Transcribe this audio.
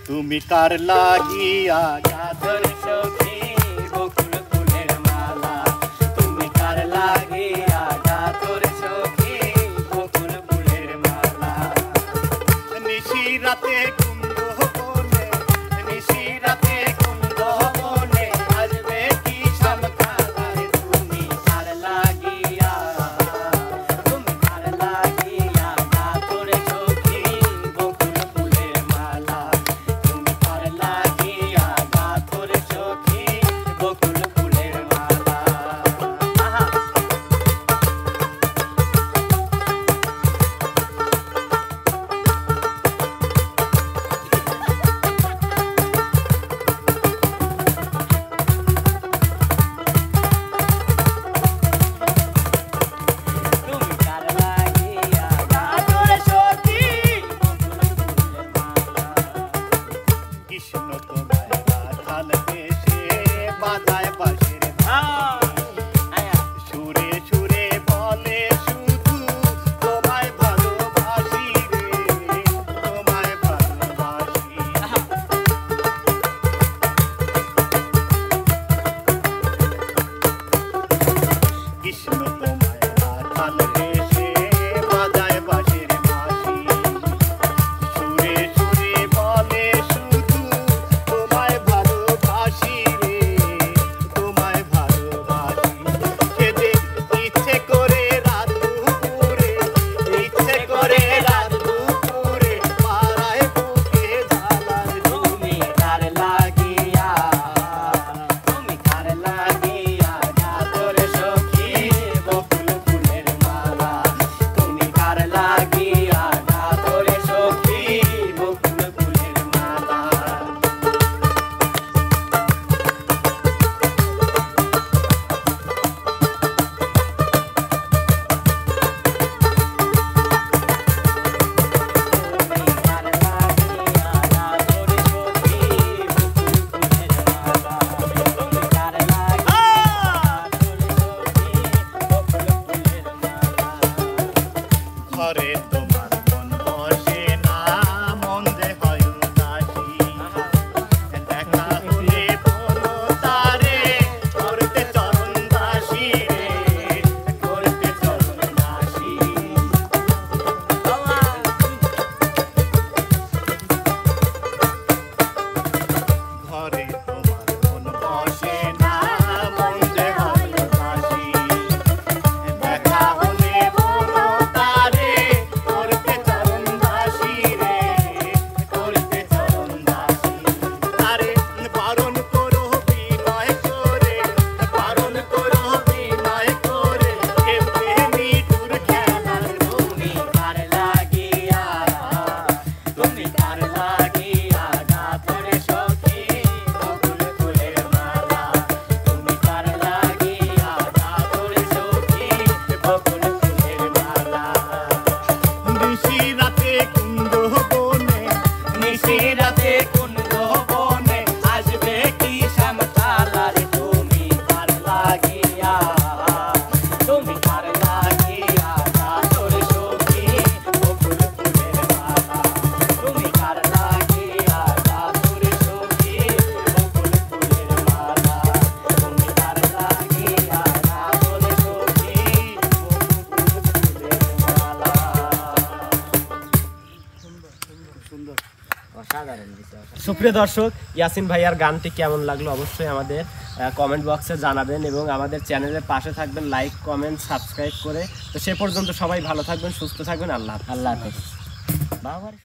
তুমি কার লাগিয়া গাছর সখী বকুল ফুলের মালা তুমি কার লাগিয়া গাছর সখী বকুল ফুলের মালা নিশি রাতে কুন্দ বনে নিশি রাতে কুন্দ বনে আসবে কি সমকালে তুমি কার লাগিয়া গাছর সখী বকুল ফুলের মালা তুমি কার লাগিয়া গাছর সখী বকুল ফুলের মালা কৃষ্ণ তোমায় রাখাল দেশে বাজায় বাঁশির সুরে সুরে বলে শুধু তোমায় ভালোবাসি রে তোমায় ভালোবাসি কৃষ্ণ তোমায় রাখাল দেশে বাজায় বাঁশির বাঁশি সুরে সুরে বলে শুধু তোমায় ভালোবাসি রে তোমায় ভালোবাসি সে যে ইচ্ছে করে রাত দুপুরে পাড়ায় বুকে জ্বালার তুমি কার লাগিয়া গাছর সখী বকুল ফুলের মালা তুমি কার লাগিয়া গাছর সখী বকুল ফুলের মালা ঘরে তোমার মন বসে না মন যে হয় উদাসী দেখা হলে বলো তারে করতে চরণ দাসী রে করতে চরণ দাসী ঘরে তোমার মন বসে না মন যে হয় উদাসী দেখা হলে বলো তারে করতে চরণ দাসী রে করতে চরণ দাসী তারে বারণ করো বিনয় করে খেলতে মিঠুর খেলার তুমি কার লাগিয়া গাছর সখী বকুল ফুলের মালা তুমি কার লাগিয়া গাছর সখী বকুল ফুলের মালা নিশি রাতে কুন্দ বনে আসবে কি শ্যামকালার তুমি কার লাগিয়া গাছর সখী বকুল ফুলের মালা তুমি কার লাগিয়া গাছর সখী বকুল ফুলের মালা তুমি কার লাগিয়া গাছর সখী বকুল ফুলের মালা সুপ্রিয় দর্শক, ইয়াসিন ভাইয়ার গানটি কেমন লাগলো অবশ্যই আমাদের কমেন্ট বক্সে জানাবেন এবং আমাদের চ্যানেলের পাশে থাকবেন, লাইক কমেন্ট সাবস্ক্রাইব করে। তো সে পর্যন্ত সবাই ভালো থাকবেন, সুস্থ থাকবেন। আল্লাহ হাফেজ।